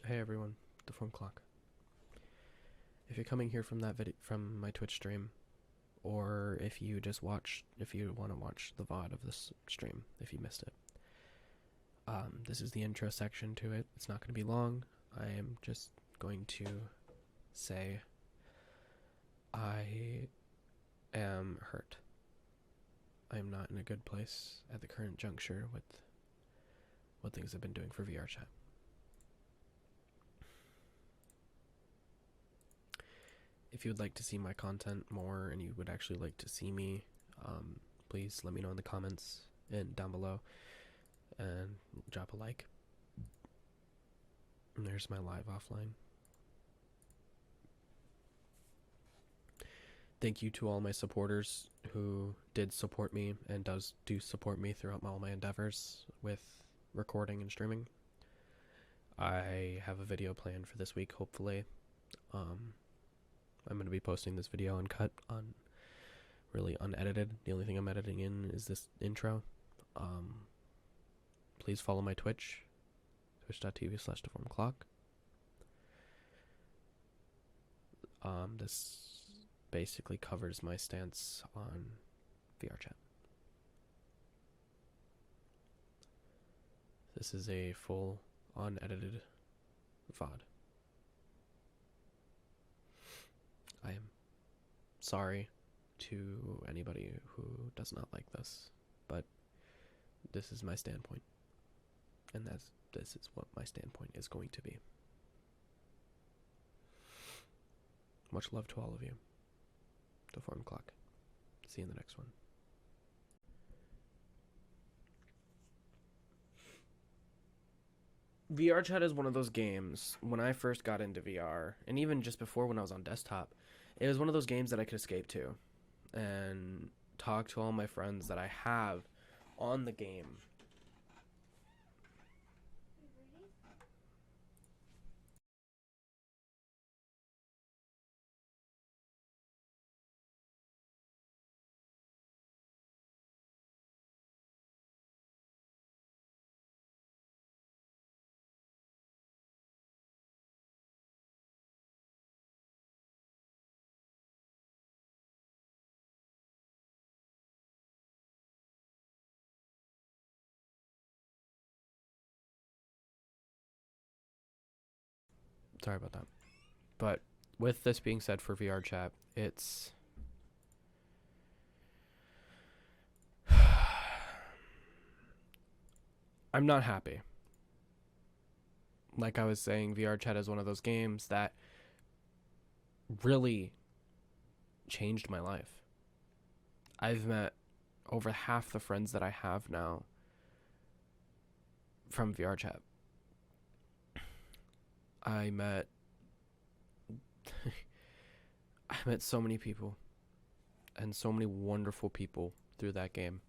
Hey everyone, the phone clock. If you're coming here from from my Twitch stream, or if you want to watch the VOD of this stream, if you missed it, this is the intro section to it. It's not going to be long. I am just going to say I am hurt. I am not in a good place at the current juncture with what things I've been doing for VR chat. If you would like to see my content more and you would actually like to see me, please let me know in the comments and down below and drop a like. And there's my live offline. Thank you to all my supporters who did support me and do support me throughout all my endeavors with recording and streaming. I have a video planned for this week, hopefully. I'm going to be posting this video uncut, really unedited. The only thing I'm editing in is this intro. Please follow my Twitch, twitch.tv/deformedclock. This basically covers my stance on VR chat. This is a full, unedited VOD. I am sorry to anybody who does not like this, but this is my standpoint, and this is what my standpoint is going to be. Much love to all of you. Deformed Clock. See you in the next one. VR chat is one of those games. When I first got into VR, and even just before when I was on desktop, it was one of those games that I could escape to and talk to all my friends that I have on the game. Sorry about that. But with this being said, for VR chat, it's I'm not happy. Like I was saying, VR chat is one of those games that really changed my life. I've met over half the friends that I have now from VR chat. I met so many people and so many wonderful people through that game.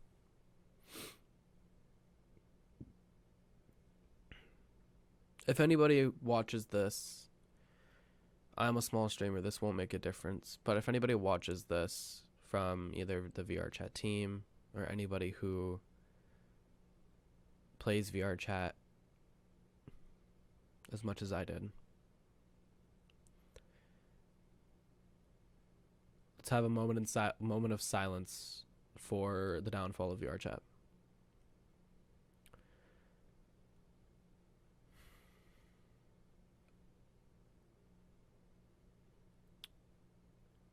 If anybody watches this, I'm a small streamer, this won't make a difference, but if anybody watches this from either the VR chat team or anybody who plays VR chat as much as I did, let's have a moment of silence for the downfall of VR chat.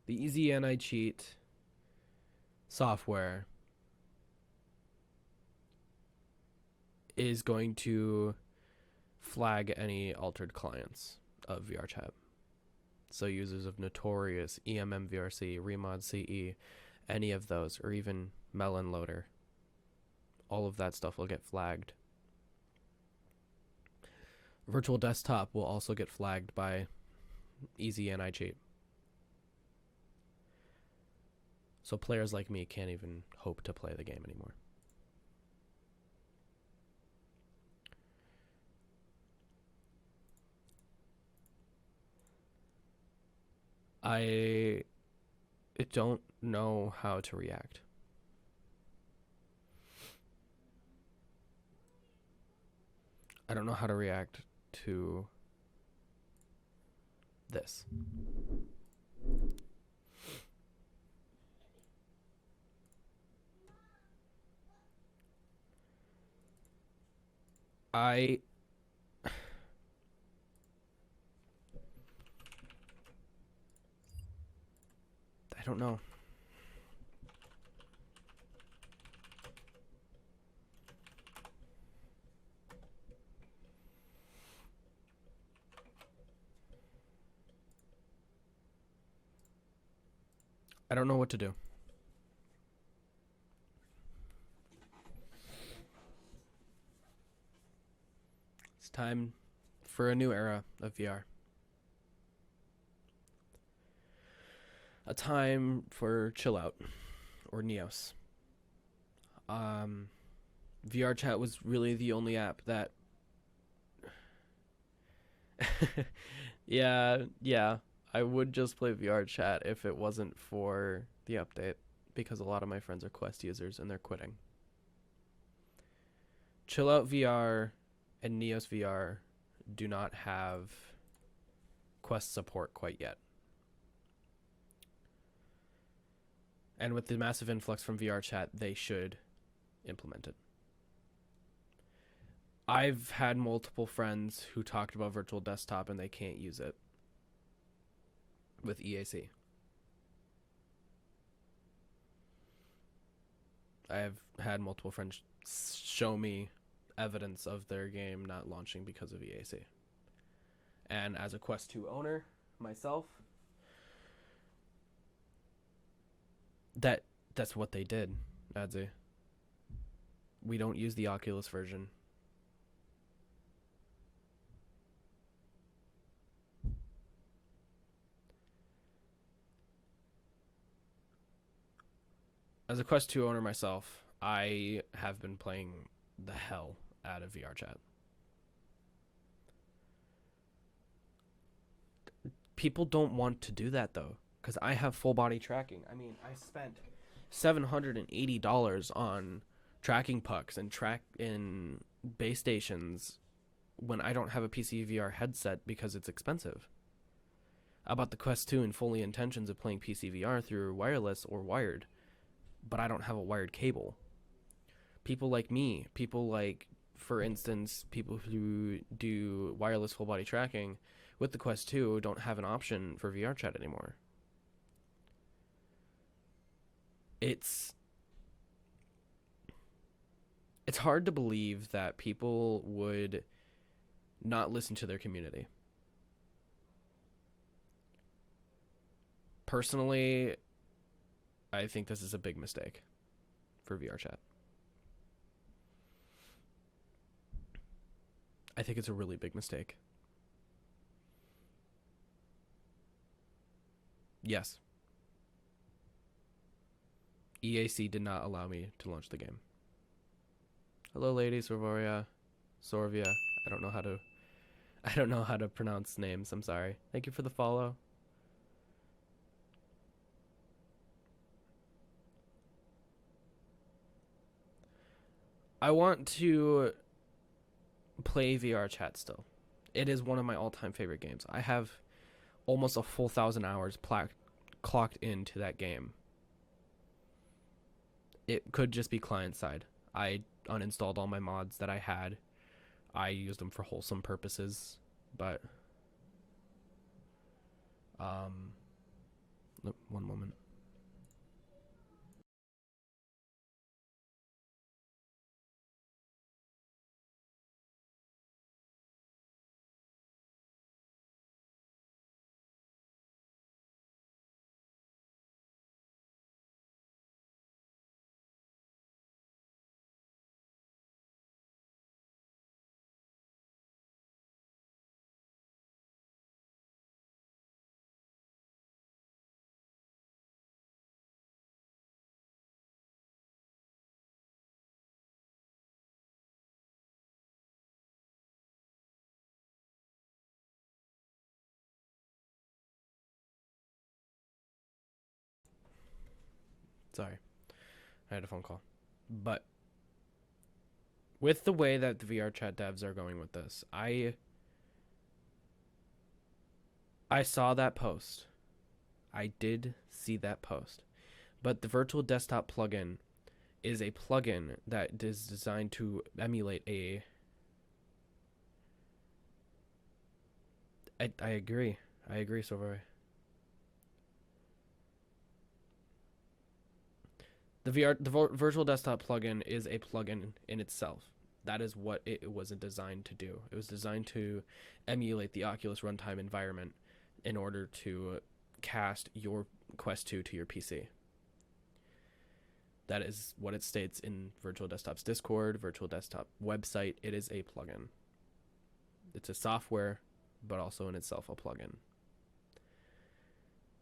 The easy anti-cheat software is going to flag any altered clients of VR chat. So users of Notorious, EMMVRC, Remod CE, any of those, or even Melon Loader, all of that stuff will get flagged. Virtual Desktop will also get flagged by easy anti-cheat. So players like me can't even hope to play the game anymore. I don't know how to react. I don't know how to react to this. I I don't know. I don't know what to do. It's time for a new era of VR. A time for chill out or Neos. Um, VR chat was really the only app that. Yeah. I would just play VR chat if it wasn't for the update because a lot of my friends are Quest users and they're quitting. Chill Out VR and Neos VR do not have Quest support quite yet. And with the massive influx from VR chat, they should implement it. I've had multiple friends who talked about virtual desktop and they can't use it with EAC. I have had multiple friends show me evidence of their game not launching because of EAC. And as a Quest 2 owner myself, that's what they did, Adzi. We don't use the Oculus version. As a Quest 2 owner myself, I have been playing the hell out of VR chat. People don't want to do that though, because I have full body tracking. I mean, I spent $780 on tracking pucks and track in base stations when I don't have a PC VR headset because it's expensive. I bought the Quest 2 in fully intentions of playing PC VR through wireless or wired, but I don't have a wired cable. People like me, people like, for instance, people who do wireless full body tracking with the Quest 2 don't have an option for VR chat anymore. It's hard to believe that people would not listen to their community. Personally, I think this is a big mistake for VR chat. I think it's a really big mistake. Yes. EAC did not allow me to launch the game. Hello, lady Sorvoria. Sorvia. I don't know how to pronounce names. I'm sorry. Thank you for the follow. I want to play VR chat still. It is one of my all-time favorite games. I have almost a full 1,000 hours clocked into that game. It could just be client side. I uninstalled all my mods that I had. I used them for wholesome purposes, but one moment. Sorry. I had a phone call. But with the way that the VR chat devs are going with this, I I saw that post. I did see that post. But the virtual desktop plugin is a plugin that is designed to emulate a. I agree. I agree, Silverway. The virtual desktop plugin is a plugin in itself. That is what it was designed to do. It was designed to emulate the Oculus runtime environment in order to cast your Quest 2 to your PC. That is what it states in Virtual Desktop's Discord, Virtual Desktop website. It is a plugin. It's a software, but also in itself a plugin.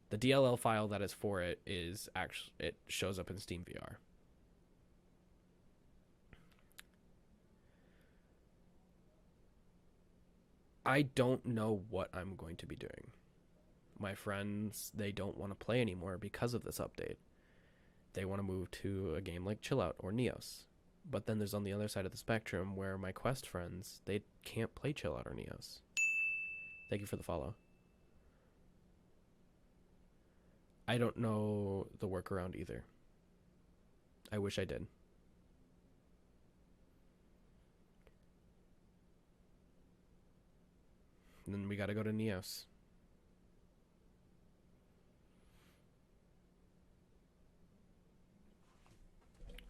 The DLL file that is for it is actually, it shows up in Steam VR. I don't know what I'm going to be doing. My friends, they don't want to play anymore because of this update. They want to move to a game like Chill Out or Neos. But then there's on the other side of the spectrum where my Quest friends, they can't play Chill Out or Neos. Thank you for the follow. I don't know the workaround either. I wish I did. And then we gotta go to Neos.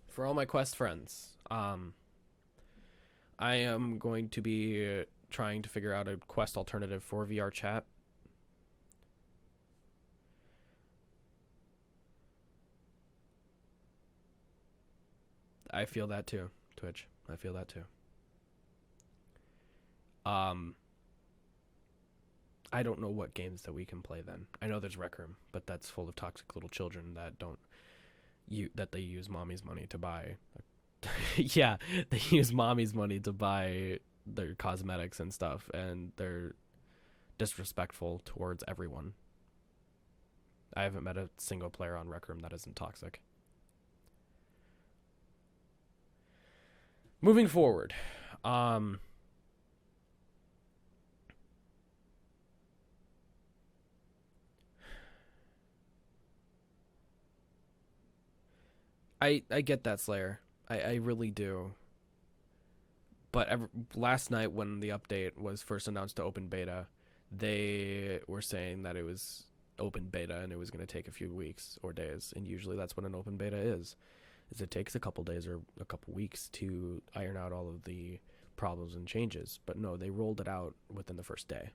For all my Quest friends, I am going to be trying to figure out a Quest alternative for VR chat. I feel that too, Twitch. I feel that too. I don't know what games that we can play then. I know there's Rec Room, but that's full of toxic little children that they use mommy's money to buy. Yeah, they use mommy's money to buy their cosmetics and stuff, and they're disrespectful towards everyone. I haven't met a single player on Rec Room that isn't toxic. Moving forward, I get that, Slayer. I really do. But last night when the update was first announced to open beta, they were saying that it was open beta and it was going to take a few weeks or days. And usually that's what an open beta is it takes a couple days or a couple weeks to iron out all of the problems and changes. But no, they rolled it out within the first day.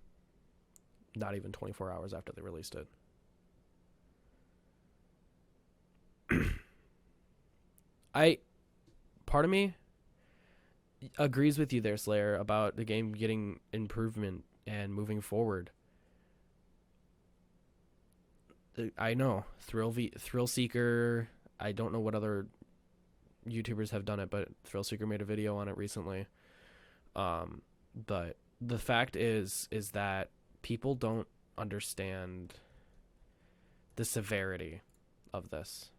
Not even 24 hours after they released it. Part of me agrees with you there, Slayer, about the game getting improvement and moving forward. I know Thrill Seeker. I don't know what other YouTubers have done it, but Thrill Seeker made a video on it recently. But the fact is that people don't understand the severity of this.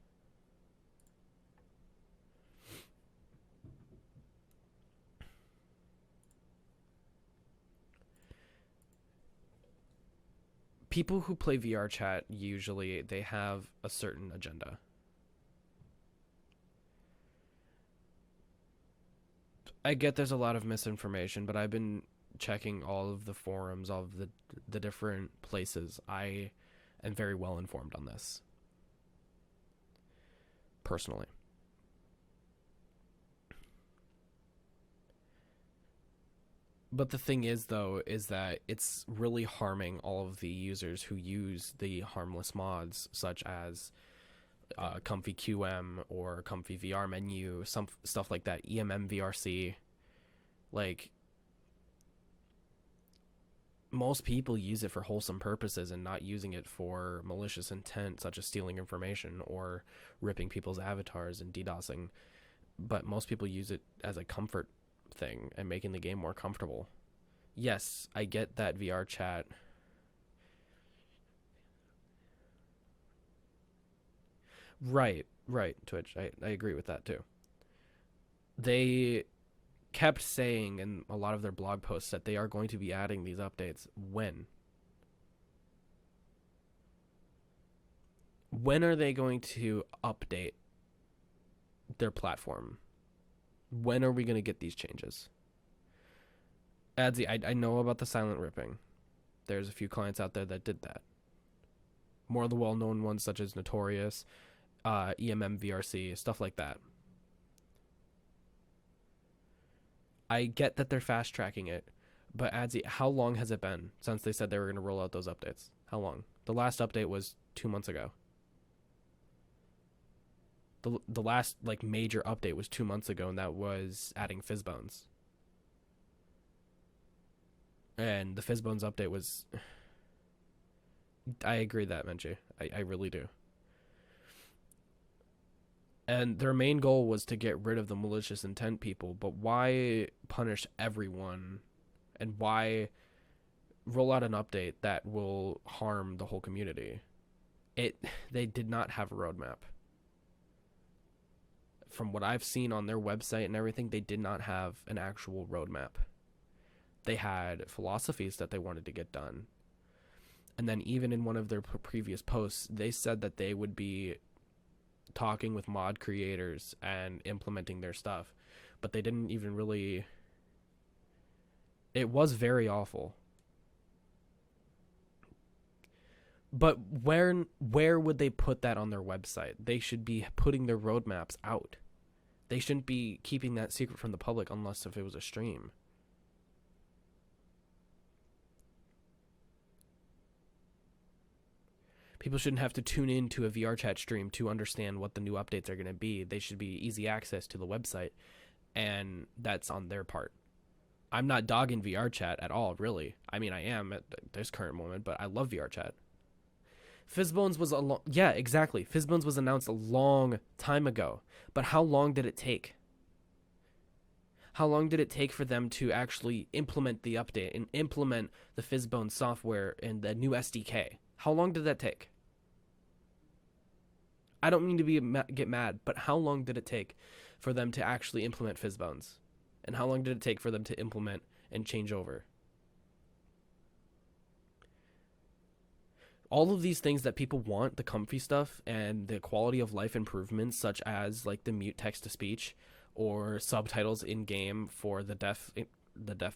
People who play VR chat, usually they have a certain agenda. I get there's a lot of misinformation, but I've been checking all of the forums, all of the different places. I am very well informed on this, personally. But the thing is, though, is that it's really harming all of the users who use the harmless mods, such as Comfy QM or Comfy VR Menu, some stuff like that, EMM VRC. Like, most people use it for wholesome purposes and not using it for malicious intent, such as stealing information or ripping people's avatars and DDoSing. But most people use it as a comfort thing and making the game more comfortable. Yes, I get that VR chat. Right, Twitch. I agree with that too. They kept saying in a lot of their blog posts that they are going to be adding these updates when. When are they going to update their platform? When are we going to get these changes? Adsy, I know about the silent ripping. There's a few clients out there that did that. More of the well-known ones, such as Notorious, VRC, stuff like that. I get that they're fast-tracking it, but Adsy, how long has it been since they said they were going to roll out those updates? How long? The last update was 2 months ago. The last like major update was 2 months ago, and that was adding Fizzbones. And the Fizzbones update was... I agree that, Menchie. I really do. And their main goal was to get rid of the malicious intent people, but why punish everyone? And why roll out an update that will harm the whole community? They did not have a roadmap. From what I've seen on their website and everything, they did not have an actual roadmap. They had philosophies that they wanted to get done. And then even in one of their previous posts, they said that they would be talking with mod creators and implementing their stuff. But they didn't even really... It was very awful. But where would they put that on their website? They should be putting their roadmaps out. They shouldn't be keeping that secret from the public unless if it was a stream. People shouldn't have to tune in to a VR chat stream to understand what the new updates are going to be. They should be easy access to the website, and that's on their part. I'm not dogging VR chat at all, really. I mean, I am at this current moment, but I love VR chat. Fizzbones was yeah, exactly. Fizzbones was announced a long time ago, but how long did it take? How long did it take for them to actually implement the update and implement the Fizzbones software and the new SDK? How long did that take? I don't mean to get mad, but how long did it take for them to actually implement Fizzbones? And how long did it take for them to implement and change over? All of these things that people want, the comfy stuff and the quality of life improvements, such as like the mute text to speech or subtitles in game for the deaf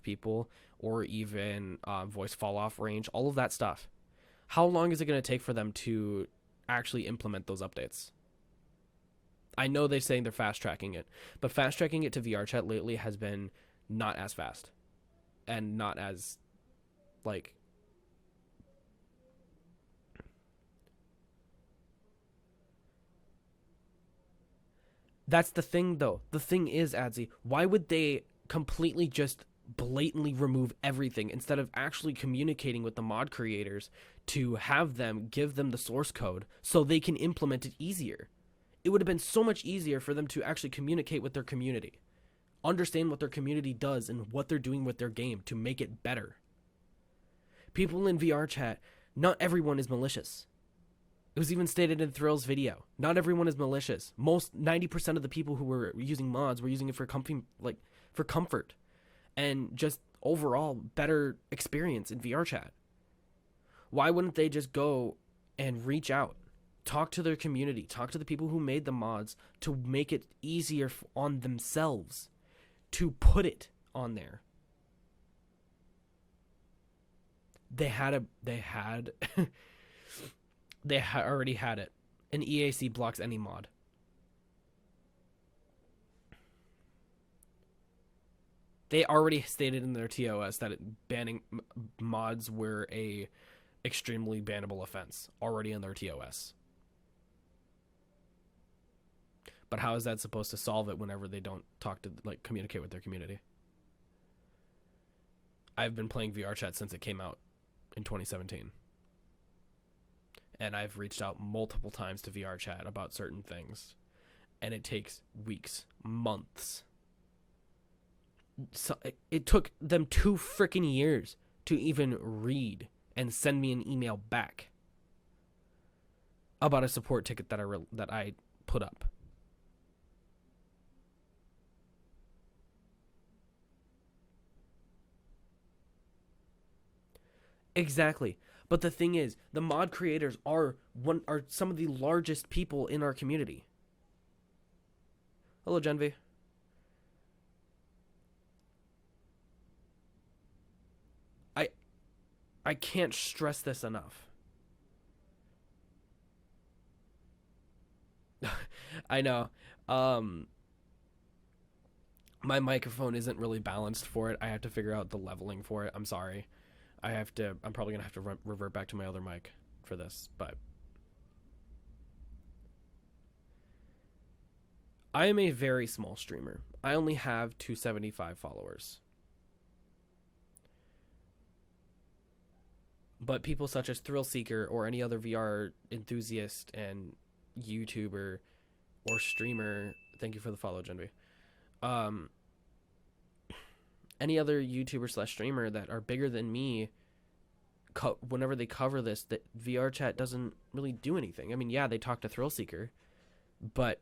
people, or even voice fall off range, all of that stuff. How long is it going to take for them to actually implement those updates? I know they're saying they're fast tracking it, but fast tracking it to VR chat lately has been not as fast and not as like... That's the thing, though. The thing is, Adsy, why would they completely just blatantly remove everything instead of actually communicating with the mod creators to have them give them the source code so they can implement it easier? It would have been so much easier for them to actually communicate with their community, understand what their community does and what they're doing with their game to make it better. People in VR chat, not everyone is malicious. It was even stated in Thrill's video. Not everyone is malicious. 90% of the people who were using mods were using it for comfort and just overall better experience in VR chat. Why wouldn't they just go and reach out, talk to their community, talk to the people who made the mods to make it easier on themselves to put it on there? They already had it. An EAC blocks any mod. They already stated in their TOS that banning mods were a extremely bannable offense. Already in their TOS. But how is that supposed to solve it whenever they don't communicate with their community? I've been playing VR chat since it came out in 2017. And I've reached out multiple times to VR chat about certain things. And it takes weeks, months. So it took them 2 freaking years to even read and send me an email back about a support ticket that I put up. Exactly. But the thing is, the mod creators are some of the largest people in our community. Hello, Genvi. I can't stress this enough. I know. My microphone isn't really balanced for it. I have to figure out the leveling for it. I'm sorry. I'm probably gonna have to revert back to my other mic for this, but I am a very small streamer. I only have 275 followers. But people such as Thrillseeker or any other VR enthusiast and YouTuber or streamer, thank you for the follow, Genvi. Any other YouTuber slash streamer that are bigger than me, whenever they cover this, that VR chat doesn't really do anything. I mean, yeah, they talk to Thrillseeker, but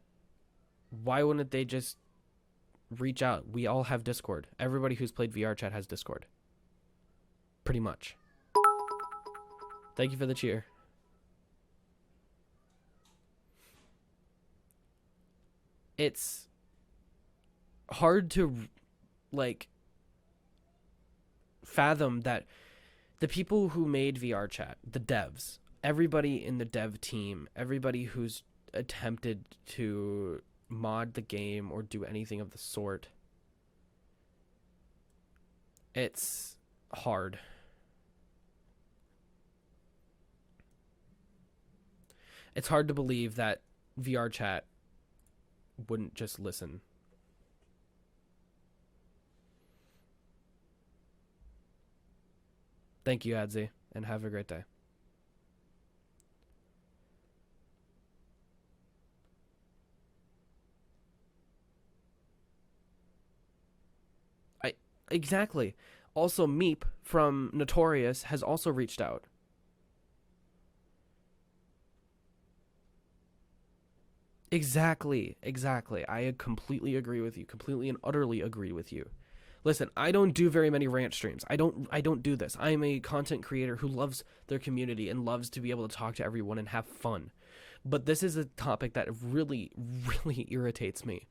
why wouldn't they just reach out? We all have Discord. Everybody who's played VR chat has Discord. Pretty much. Thank you for the cheer. It's hard to, like, fathom that the people who made VR chat, the devs, everybody in the dev team, everybody who's attempted to mod the game or do anything of the sort, it's hard. It's hard to believe that VR chat wouldn't just listen. Thank you, Adzi, and have a great day. Exactly. Also, Meep from Notorious has also reached out. Exactly. I completely agree with you. Completely and utterly agree with you. Listen, I don't do very many rant streams. I don't do this. I'm a content creator who loves their community and loves to be able to talk to everyone and have fun. But this is a topic that really, really irritates me.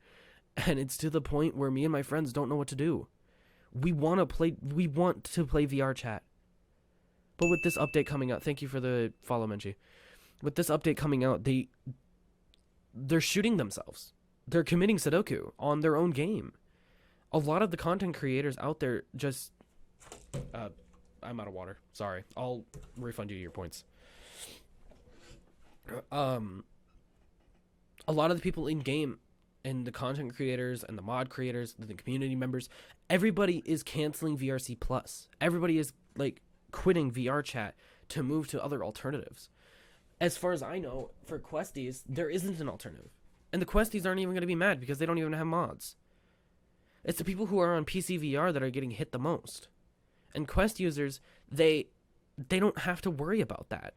And it's to the point where me and my friends don't know what to do. We want to play VR chat. But with this update coming out, thank you for the follow, Menchi. With this update coming out, they're shooting themselves. They're committing Sudoku on their own game. A lot of the content creators out there just... I'm out of water. Sorry. I'll refund you your points. A lot of the people in game and the content creators and the mod creators, the community members, everybody is canceling VRC Plus. Everybody is like quitting VR chat to move to other alternatives. As far as I know, for Questies, there isn't an alternative. And the Questies aren't even going to be mad because they don't even have mods. It's the people who are on PC VR that are getting hit the most. And Quest users, they don't have to worry about that.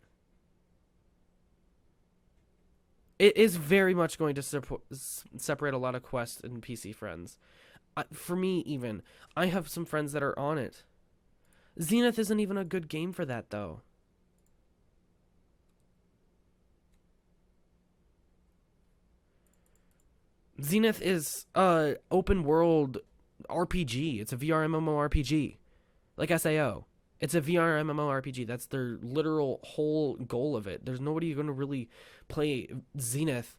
It is very much going to separate a lot of Quest and PC friends. For me, even, I have some friends that are on it. Zenith isn't even a good game for that, though. Zenith is a open world RPG. It's a VR MMORPG. Like SAO. It's a VR MMORPG. That's their literal whole goal of it. There's nobody going to really play Zenith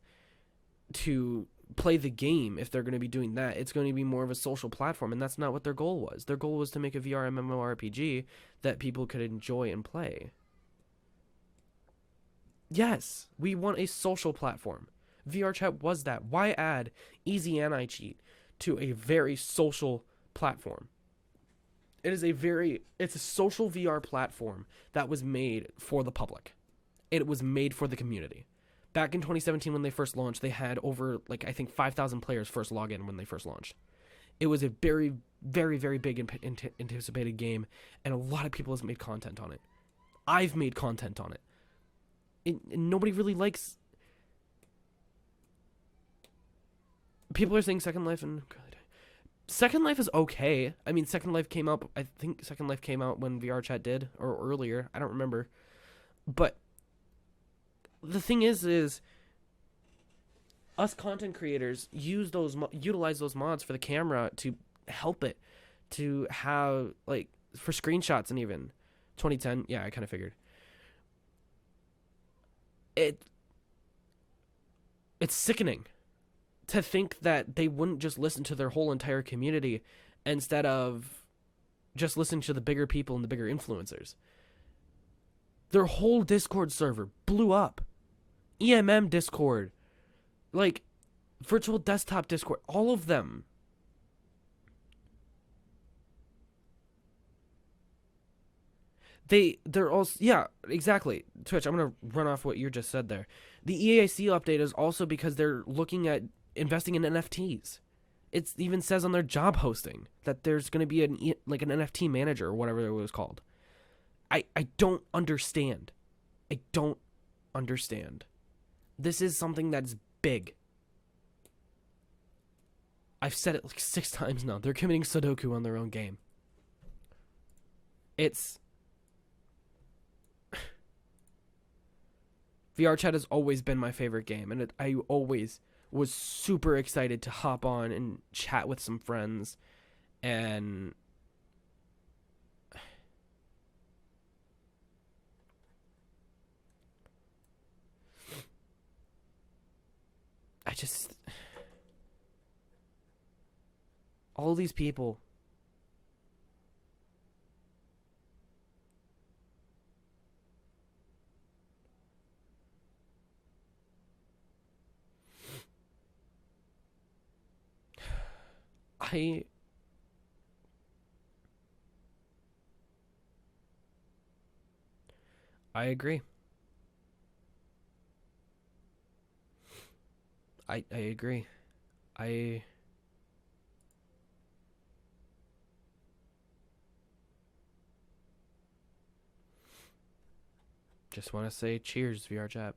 to play the game if they're going to be doing that. It's going to be more of a social platform, and that's not what their goal was. Their goal was to make a VR MMORPG that people could enjoy and play. Yes, we want a social platform. VR chat was that. Why add easy anti-cheat to a very social platform? It's a social VR platform that was made for the public. It was made for the community. Back in 2017 when they first launched, they had over, I think 5,000 players first log in when they first launched. It was a very, very, very big anticipated game, and a lot of people have made content on it. I've made content on it. Nobody really likes... People are saying Second Life and... Second Life is okay. I mean, Second Life came out... I think Second Life came out when VR Chat did, or earlier. I don't remember. But the thing is us content creators utilize those mods for the camera to help it, to have, like, for screenshots. And even 2010, yeah, I kind of figured it. It's sickening to think that they wouldn't just listen to their whole entire community instead of just listening to the bigger people and the bigger influencers. Their whole Discord server blew up. EMM Discord, like virtual desktop Discord, all of them. They're all, yeah, exactly. Twitch, I'm gonna run off what you just said there. The EAC update is also because they're looking at investing in NFTs. It even says on their job posting that there's gonna be an NFT manager or whatever it was called. I don't understand. I don't understand. This is something that's big. I've said it like 6 times now. They're committing Sudoku on their own game. It's VR chat has always been my favorite game, and I always was super excited to hop on and chat with some friends. And I just, all these people, I agree. I agree. I just want to say cheers, VR chat.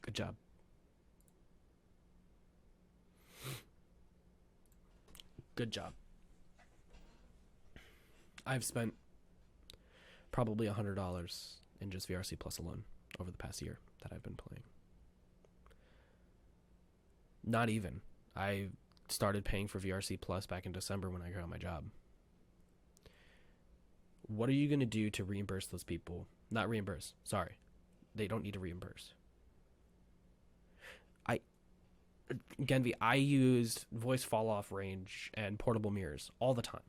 Good job. Good job. I've spent probably $100 in just VRC Plus alone over the past year that I've been playing. Not even. I started paying for VRC Plus back in December when I got my job. What are you going to do to reimburse those people? Not reimburse. Sorry. They don't need to reimburse. Genvi, I use voice fall off range and portable mirrors all the time.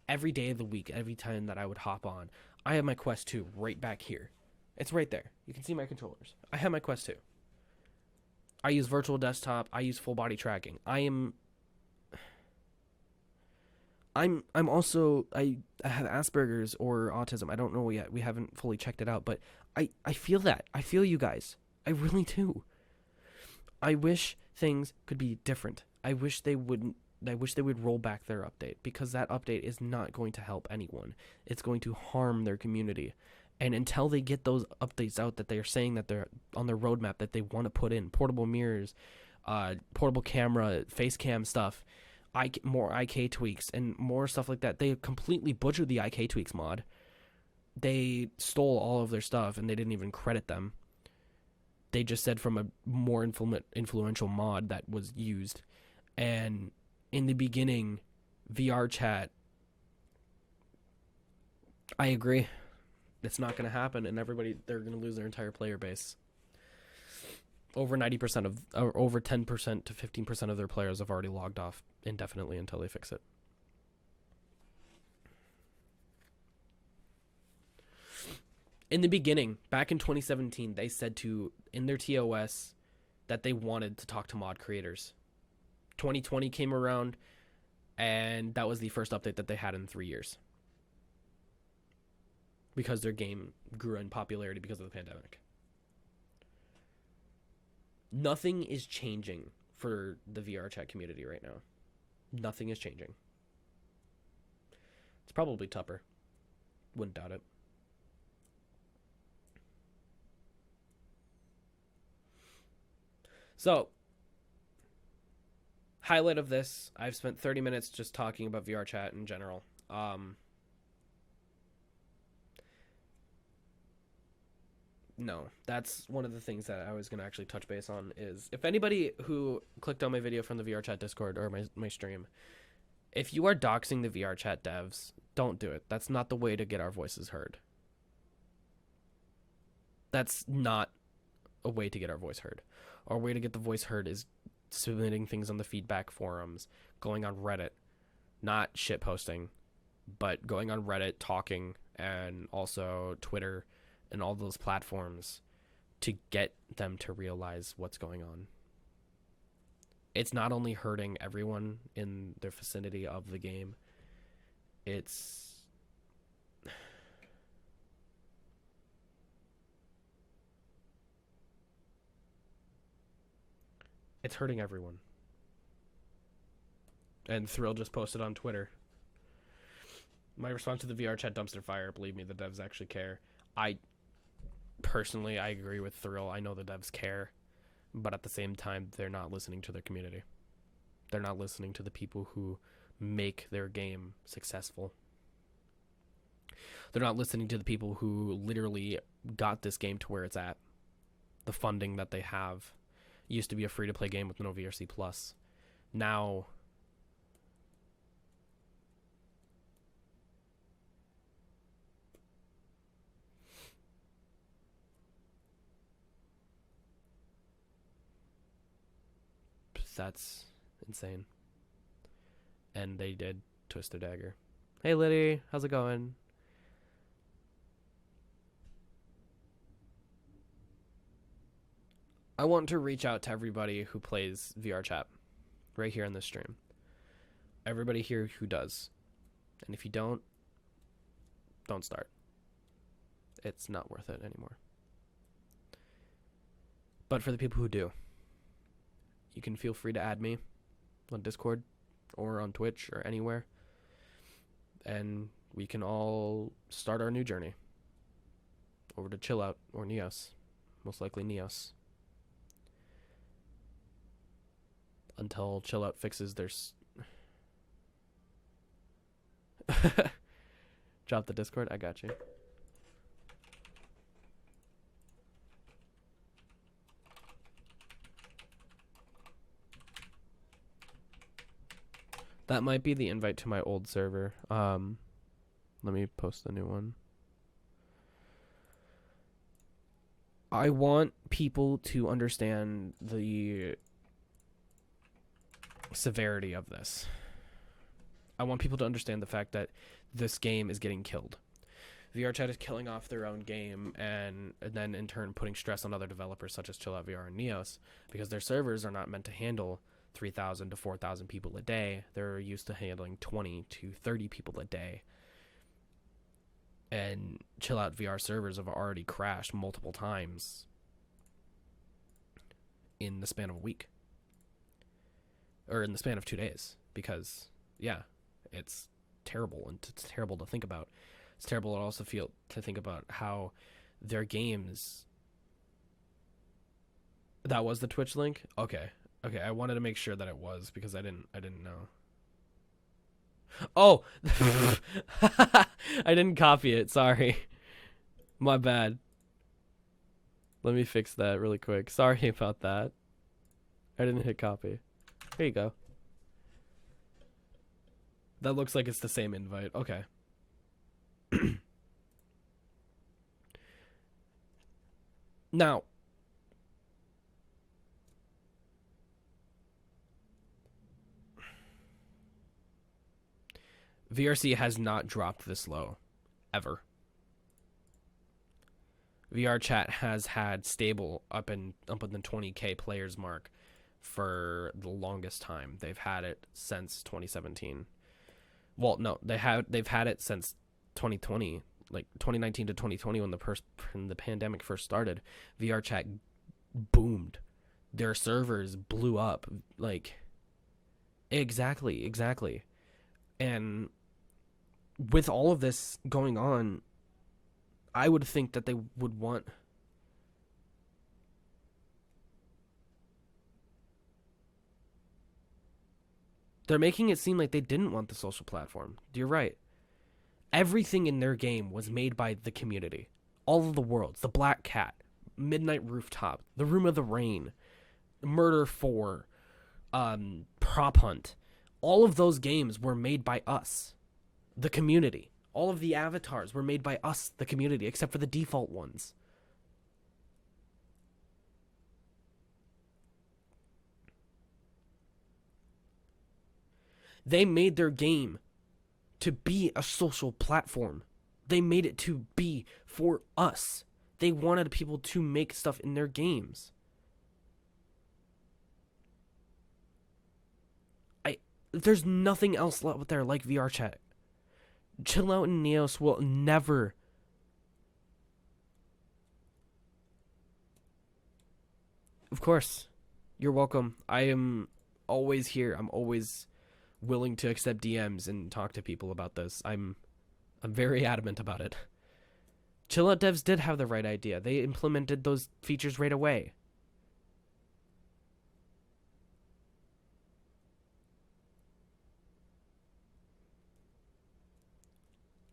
Every day of the week, every time that I would hop on, I have my Quest 2 right back here. It's right there. You can see my controllers. I have my Quest 2. I use virtual desktop. I use full body tracking. I'm also, I have Asperger's or autism. I don't know yet. We haven't fully checked it out, but I feel that. I feel you guys. I really do. I wish things could be different. I wish they would roll back their update, because that update is not going to help anyone. It's going to harm their community. And until they get those updates out that they're saying that they're on their roadmap that they want to put in, portable mirrors, portable camera, face cam stuff, more IK tweaks, and more stuff like that. They completely butchered the IK tweaks mod. They stole all of their stuff, and they didn't even credit them. They just said from a more influential mod that was used. And in the beginning, VR chat, I agree. It's not going to happen, and they're going to lose their entire player base. Over 90% of, or over 10% to 15% of their players have already logged off indefinitely until they fix it. In the beginning, back in 2017, they said in their TOS that they wanted to talk to mod creators. 2020 came around, and that was the first update that they had in 3 years, because their game grew in popularity because of the pandemic. Nothing is changing for the VR chat community right now. Nothing is changing. It's probably Tupper. Wouldn't doubt it. So, highlight of this, I've spent 30 minutes just talking about VR chat in general. No, that's one of the things that I was going to actually touch base on is if anybody who clicked on my video from the VR chat Discord or my stream, if you are doxing the VR chat devs, don't do it. That's not the way to get our voices heard. That's not a way to get our voice heard. Our way to get the voice heard is submitting things on the feedback forums, going on Reddit, not shit posting, but going on Reddit, talking, and also Twitter and all those platforms to get them to realize what's going on. It's not only hurting everyone in the vicinity of the game, it's hurting everyone. And Thrill just posted on Twitter. My response to the VR chat dumpster fire, believe me, the devs actually care. Personally, I agree with Thrill. I know the devs care, but at the same time, they're not listening to their community. They're not listening to the people who make their game successful. They're not listening to the people who literally got this game to where it's at. The funding that they have. It used to be a free-to-play game with no VRC Plus. Now, that's insane. And they did twist their dagger. Hey Liddy, how's it going? I want to reach out to everybody who plays VR chat right here in this stream. Everybody here who does. And if you don't start. It's not worth it anymore. But for the people who do, you can feel free to add me on Discord or on Twitch or anywhere. And we can all start our new journey over to Chill Out or Neos. Most likely Neos. Until Chill Out fixes their... Drop the Discord? I got you. That might be the invite to my old server. Let me post the new one. I want people to understand the severity of this. I want people to understand the fact that this game is getting killed. VRChat is killing off their own game and then in turn putting stress on other developers such as Chill Out VR and Neos because their servers are not meant to handle 3,000 to 4,000 people a day. They're used to handling 20 to 30 people a day. And Chill Out VR servers have already crashed multiple times in the span of a week. Or in the span of 2 days. Because, yeah, it's terrible. And it's terrible to think about. It's terrible to also to think about how their games... That was the Twitch link? Okay. Okay, I wanted to make sure that it was because I didn't know. Oh! I didn't copy it, sorry. My bad. Let me fix that really quick. Sorry about that. I didn't hit copy. Here you go. That looks like it's the same invite. Okay. Now, VRC has not dropped this low, ever. VR chat has had stable up in the 20k players mark for the longest time. They've had it since 2017. Well, no, they've had it since 2020, like 2019 to 2020 when the pandemic first started. VR chat boomed. Their servers blew up. Like, exactly. And with all of this going on, I would think that they would want... They're making it seem like they didn't want the social platform. You're right. Everything in their game was made by the community. All of the worlds. The Black Cat. Midnight Rooftop, The Room of the Rain, Murder 4, Prop Hunt. All of those games were made by us, the community. All of the avatars were made by us, the community, except for the default ones. They made their game to be a social platform. They made it to be for us. They wanted people to make stuff in their games. There's nothing else out there like VR chat. Chill Out and Neos will never. Of course. You're welcome. I am always here. I'm always willing to accept DMs and talk to people about this. I'm very adamant about it. Chill Out devs did have the right idea. They implemented those features right away.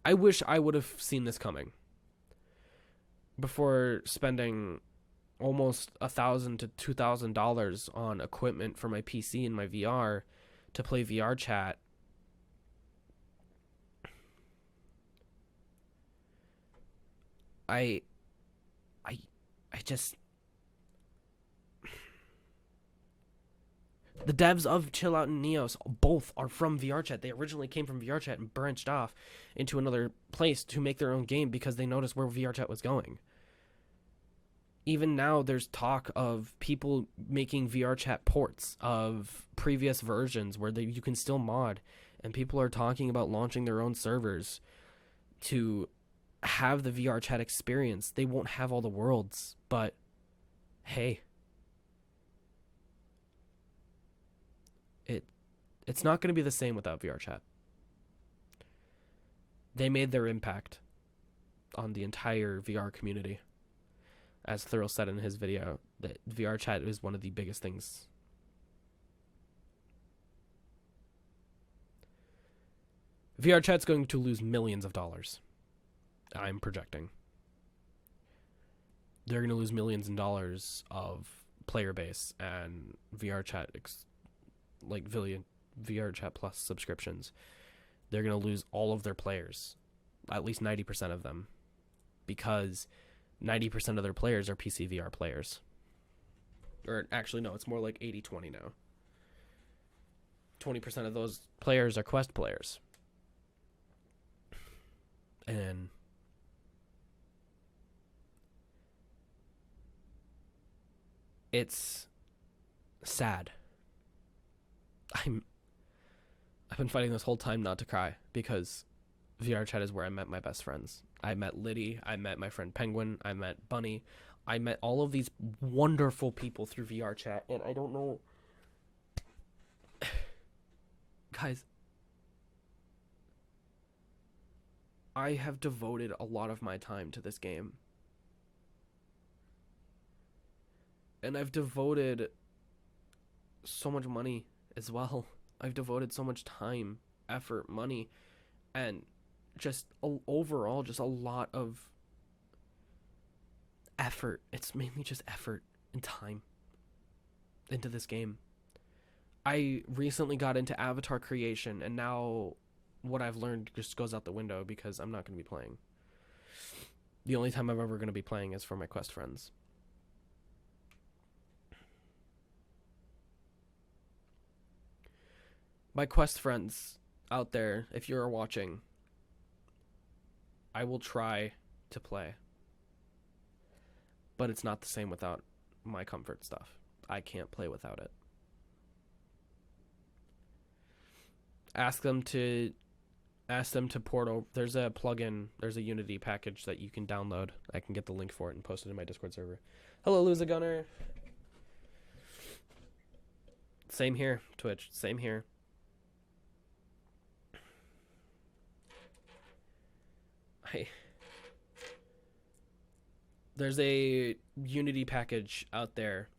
I wish I would have seen this coming before spending almost $1,000 to $2,000 on equipment for my PC and my VR to play VR chat. I just, the devs of Chill Out and Neos both are from VRChat. They originally came from VRChat and branched off into another place to make their own game because they noticed where VRChat was going. Even now, there's talk of people making VRChat ports of previous versions where you can still mod, and people are talking about launching their own servers to have the VRChat experience. They won't have all the worlds, but hey, it's not going to be the same without VRChat. They made their impact on the entire VR community. As Thurl said in his video, that VRChat is one of the biggest things. VRChat's going to lose millions of dollars. I'm projecting. They're going to lose millions of dollars of player base and VRChat, like VRChat Plus subscriptions. They're going to lose all of their players, at least 90% of them, because 90% of their players are PC VR players. Or actually, no, it's more like 80-20 now. 20% of those players are Quest players. And it's sad. I've been fighting this whole time not to cry because VRChat is where I met my best friends. I met Liddy, I met my friend Penguin, I met Bunny, I met all of these wonderful people through VRChat, and I don't know... Guys, I have devoted a lot of my time to this game. And I've devoted so much money as well. I've devoted so much time, effort, money, and just overall just a lot of effort. It's mainly just effort and time into this game. I recently got into avatar creation, and now what I've learned just goes out the window because I'm not going to be playing. The only time I'm ever going to be playing is for my Quest friends. My Quest friends out there, if you're watching, I will try to play. But it's not the same without my comfort stuff. I can't play without it. Ask them to port over. There's a plugin, there's a Unity package that you can download. I can get the link for it and post it in my Discord server. Hello, Loser Gunner. Same here, Twitch. Same here. There's a Unity package out there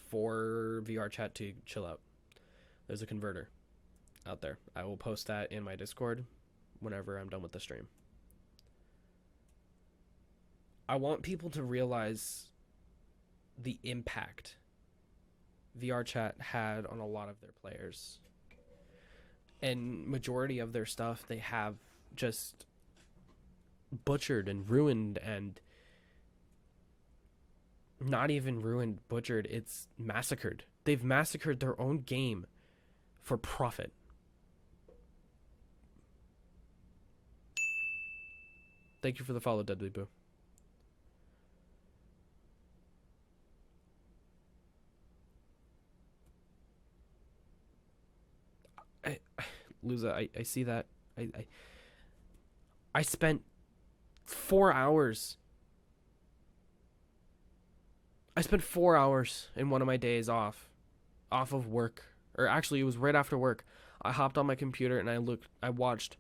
for VRChat to chill out. There's a converter out there. I will post that in my Discord whenever I'm done with the stream. I want people to realize the impact VR chat had on a lot of their players. And majority of their stuff they have just butchered and ruined, and not even ruined, butchered, it's massacred. They've massacred their own game for profit. Thank you for the follow, Deadly Boo. Luza, I see that. I spent 4 hours. I spent 4 hours in one of my days off of work. Or actually, it was right after work. I hopped on my computer and I watched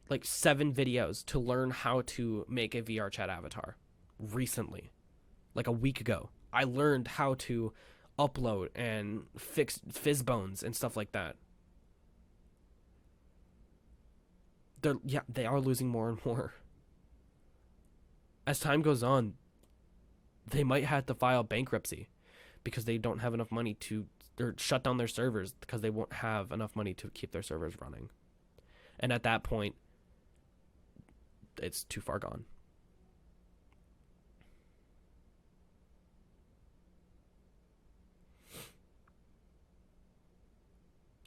like 7 videos to learn how to make a VR chat avatar recently. Like a week ago. I learned how to upload and fix fizz bones and stuff like that. They are losing more and more. As time goes on, they might have to file bankruptcy because they don't have enough money to, or shut down their servers because they won't have enough money to keep their servers running. And at that point, it's too far gone.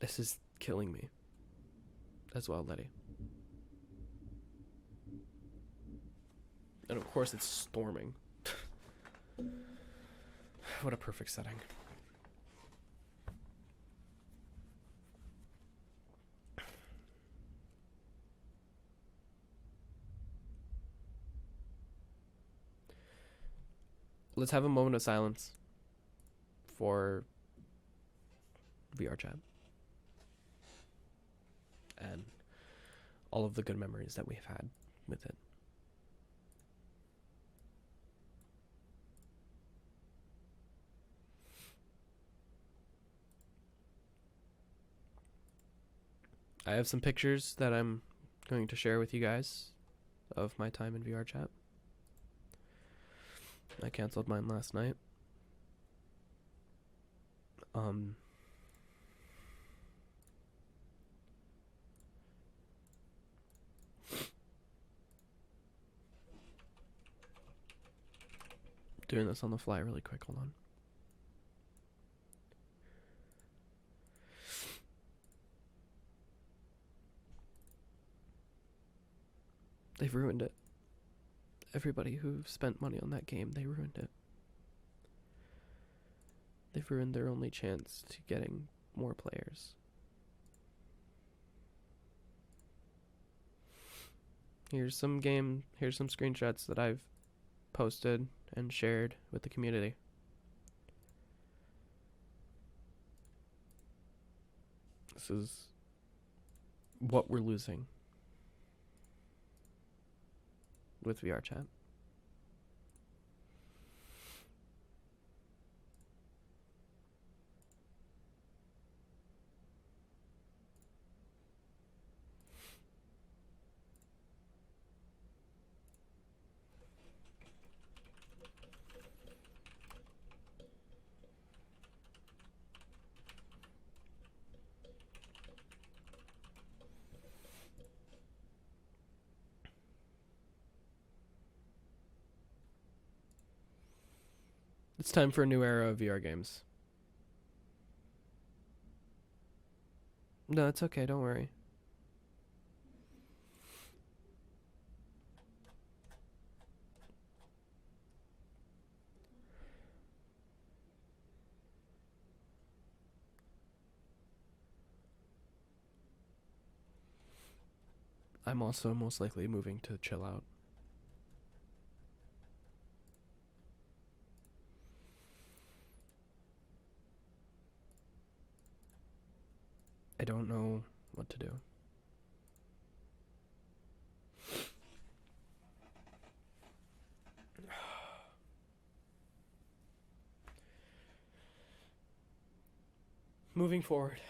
This is killing me as well, Letty. And of course, it's storming. What a perfect setting. Let's have a moment of silence for VR chat and all of the good memories that we've had with it. I have some pictures that I'm going to share with you guys of my time in VR chat. I canceled mine last night. Doing this on the fly really quick, hold on. They've ruined it. Everybody who spent money on that game, they ruined it. They've ruined their only chance to getting more players. Here's some screenshots that I've posted and shared with the community. This is what we're losing with VR chat. It's time for a new era of VR games. No, it's okay, don't worry. I'm also most likely moving to chill out. I don't know what to do. Moving forward.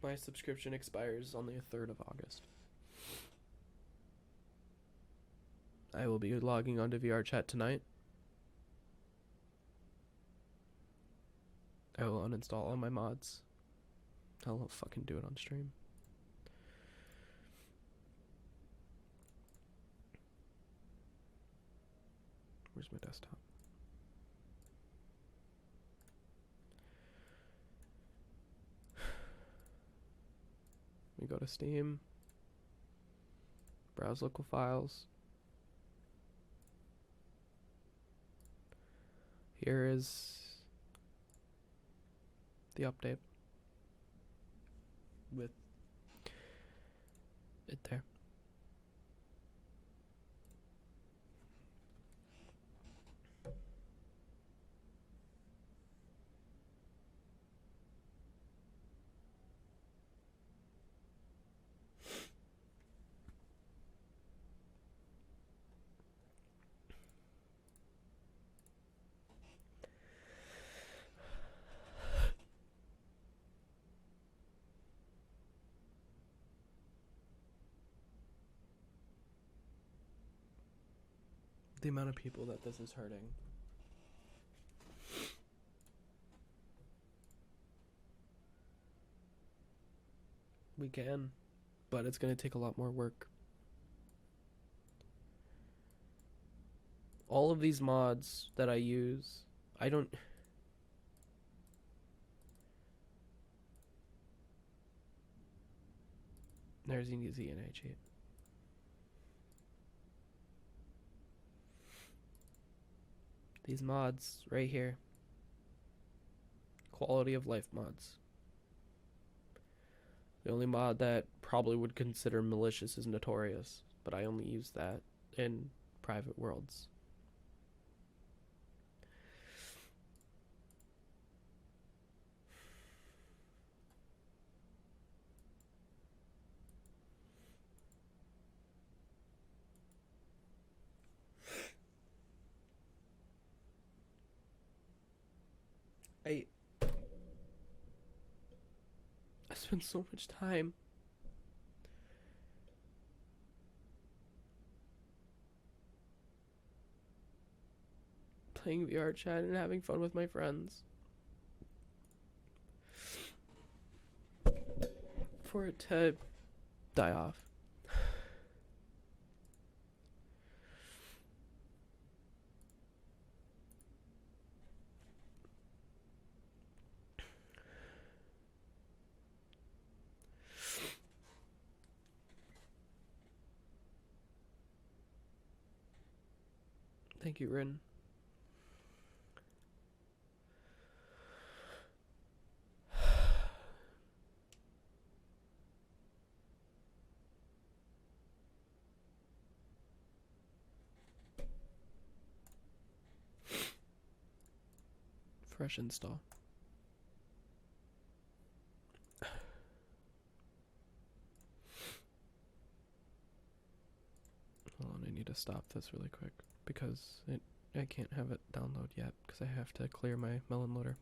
My subscription expires on the 3rd of August. I will be logging onto VRChat tonight. I will uninstall all my mods. I'll fucking do it on stream. Where's my desktop? We go to Steam. Browse local files. Here is the update with it there. The amount of people that this is hurting. We can, but it's going to take a lot more work. All of these mods that I use, I don't... There's easy and I cheat. These mods right here. Quality of life mods. The only mod that probably would consider malicious is Notorious, but I only use that in private worlds. I spend so much time playing VR chat and having fun with my friends for it to die off. Thank you, Rin. Fresh install. Hold on, I need to stop this really quick because I can't have it download yet because I have to clear my melon loader.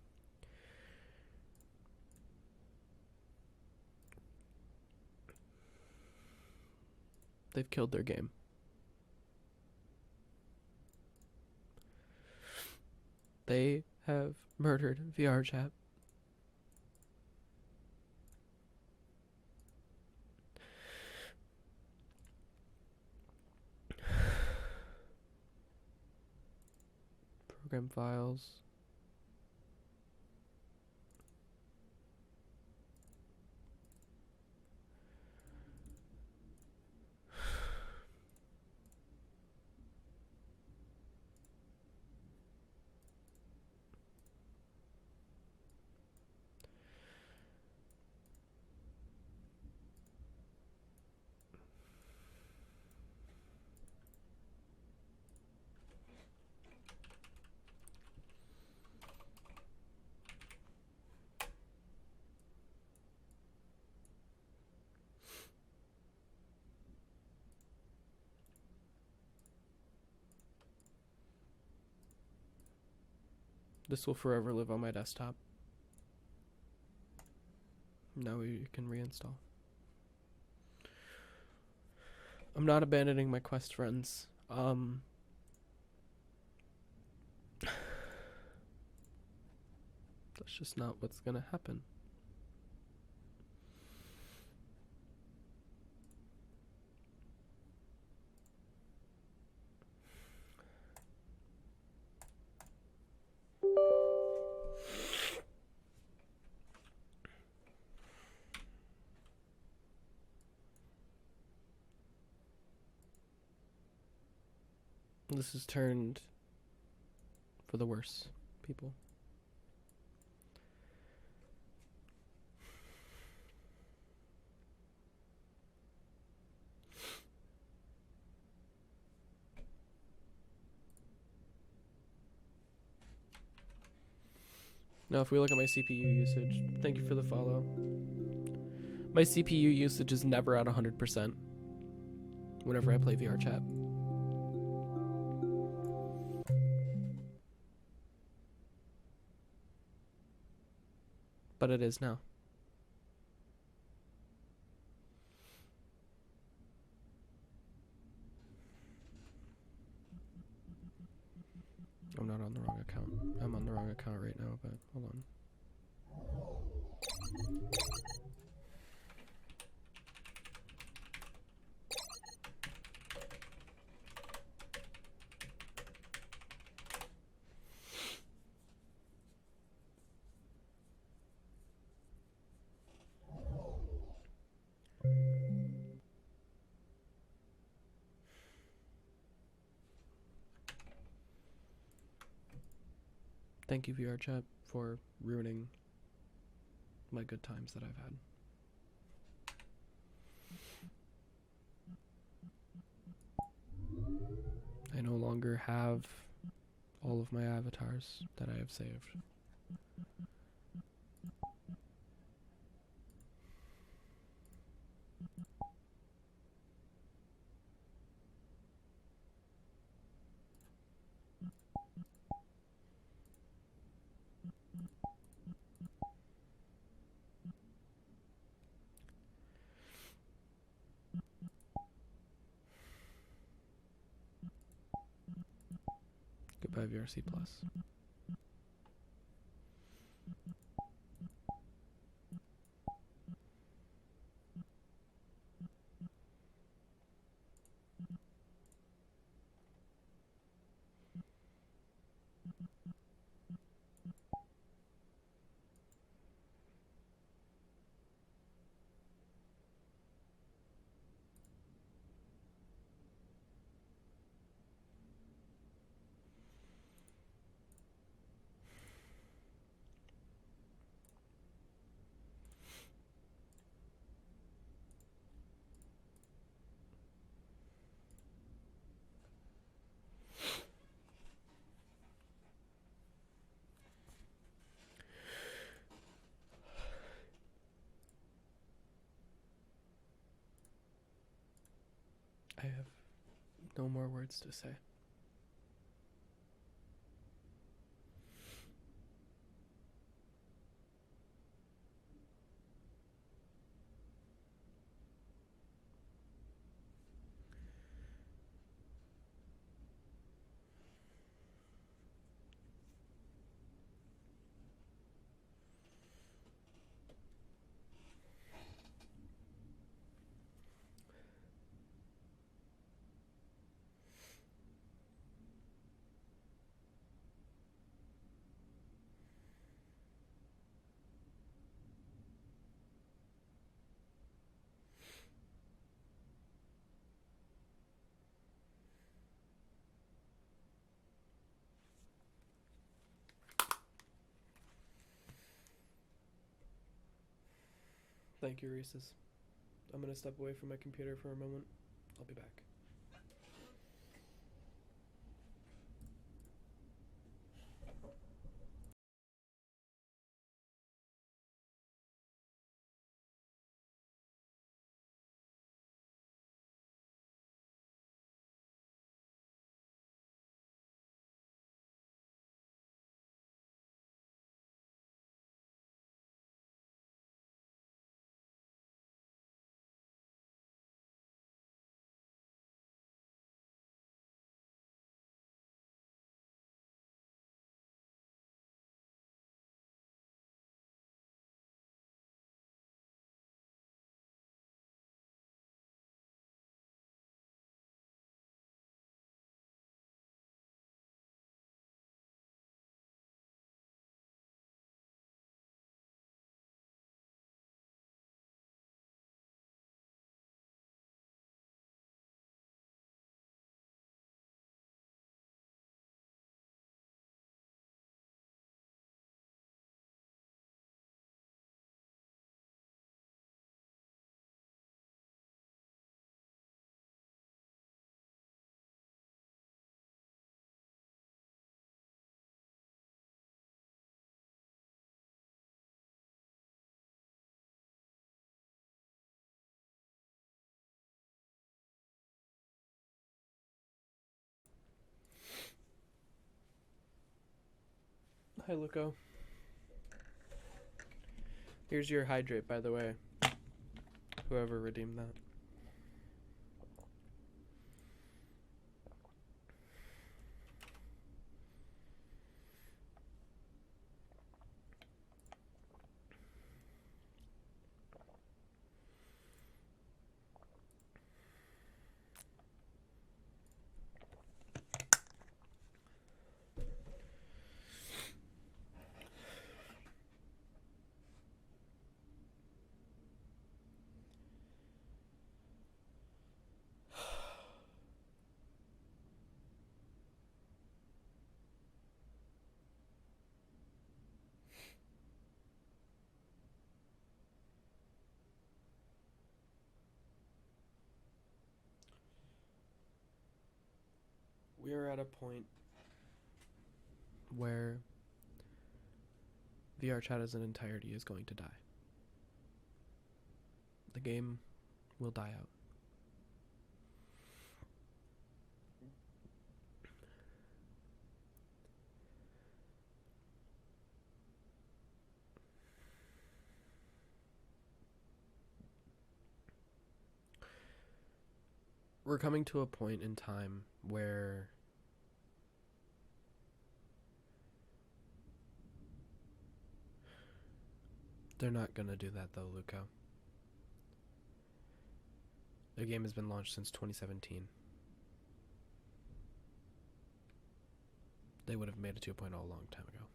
They've killed their game. They have murdered VR chat. Program files. This will forever live on my desktop. Now you can reinstall. I'm not abandoning my Quest friends. That's just not what's gonna happen. This has turned for the worse, people. Now, if we look at my CPU usage, thank you for the follow. My CPU usage is never at 100% whenever I play VR chat. But it is now. I'm not on the wrong account. I'm on the wrong account right now, but hold on. Thank you, VR chat, for ruining my good times that I've had. I no longer have all of my avatars that I have saved. Goodbye, VRC Plus. I have no more words to say. Thank you, Reese's. I'm gonna step away from my computer for a moment. I'll be back. Hi, Luco. Here's your hydrate, by the way. Whoever redeemed that. We are at a point where VR chat as an entirety is going to die. The game will die out. We're coming to a point in time where they're not gonna do that though, Luco. The game has been launched since 2017. They would have made a 2.0 a long time ago.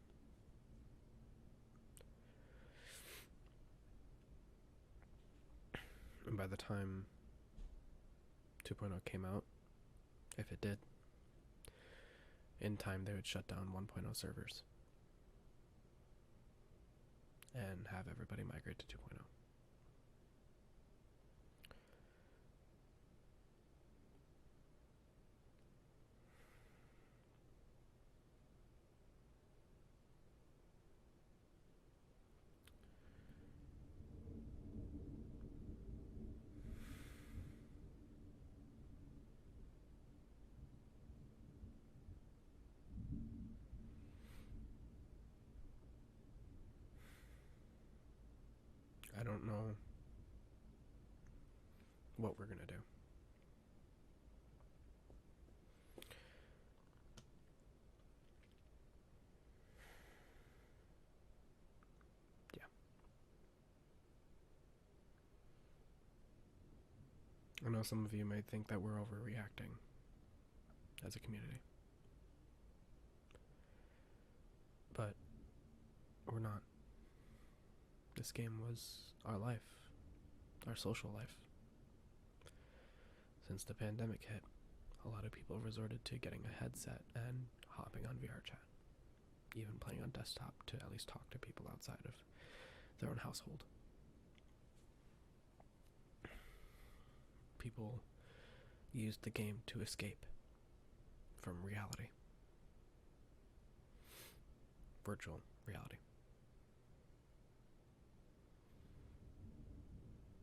And by the time 2.0 came out, if it did, in time they would shut down 1.0 servers and have everybody migrate to 2.0. I don't know what we're gonna do. Yeah. I know some of you might think that we're overreacting as a community. But we're not. This game was our life, our social life. Since the pandemic hit, a lot of people resorted to getting a headset and hopping on VR chat, even playing on desktop to at least talk to people outside of their own household. People used the game to escape from reality. Virtual reality.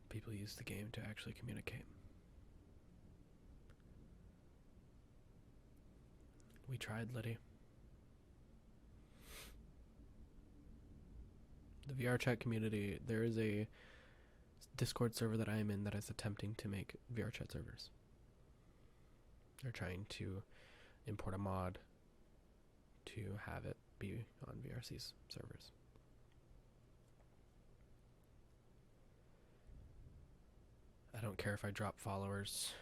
People used the game to actually communicate. We tried, Liddy. The VR chat community, there is a Discord server that I am in that is attempting to make VR chat servers. They're trying to import a mod to have it be on VRC's servers. I don't care if I drop followers.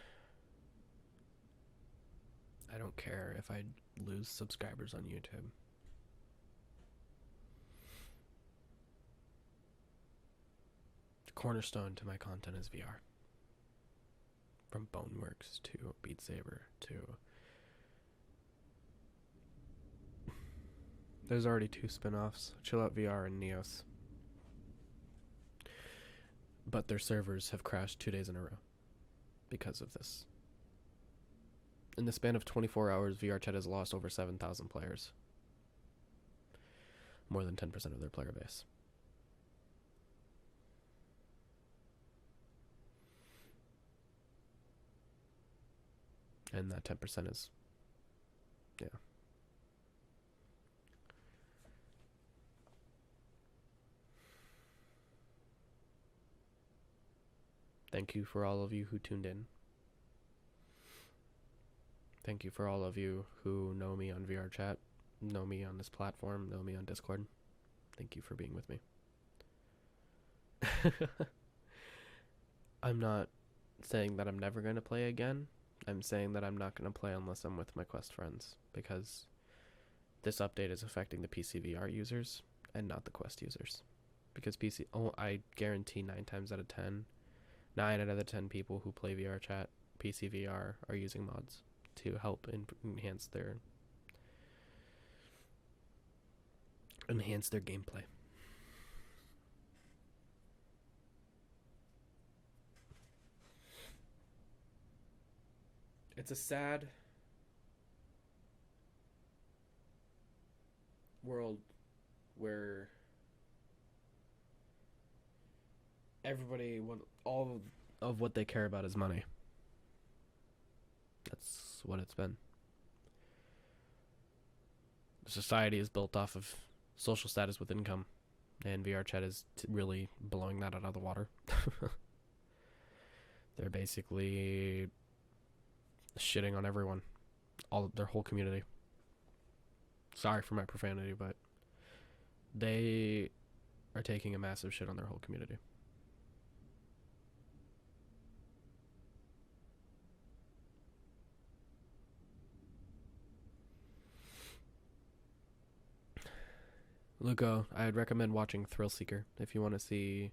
I don't care if I lose subscribers on YouTube. The cornerstone to my content is VR. From Boneworks to Beat Saber to... There's already 2 spin-offs, Chill Out VR and Neos. But their servers have crashed 2 days in a row because of this. In the span of 24 hours, VR Chat has lost over 7,000 players. More than 10% of their player base. And that 10% is, yeah. Thank you for all of you who tuned in. Thank you for all of you who know me on VR chat, know me on this platform, know me on Discord. Thank you for being with me. I'm not saying that I'm never going to play again. I'm saying that I'm not going to play unless I'm with my Quest friends, because this update is affecting the PC VR users and not the Quest users. Because I guarantee 9 out of the 10 people who play VR chat, PC VR, are using mods to help enhance their gameplay. It's a sad world where all of what they care about is money. That's what it's been. Society is built off of social status with income, and VR chat is really blowing that out of the water. They're basically shitting on everyone, their whole community. Sorry for my profanity, but they are taking a massive shit on their whole community. Luco, I'd recommend watching Thrill Seeker if you want to see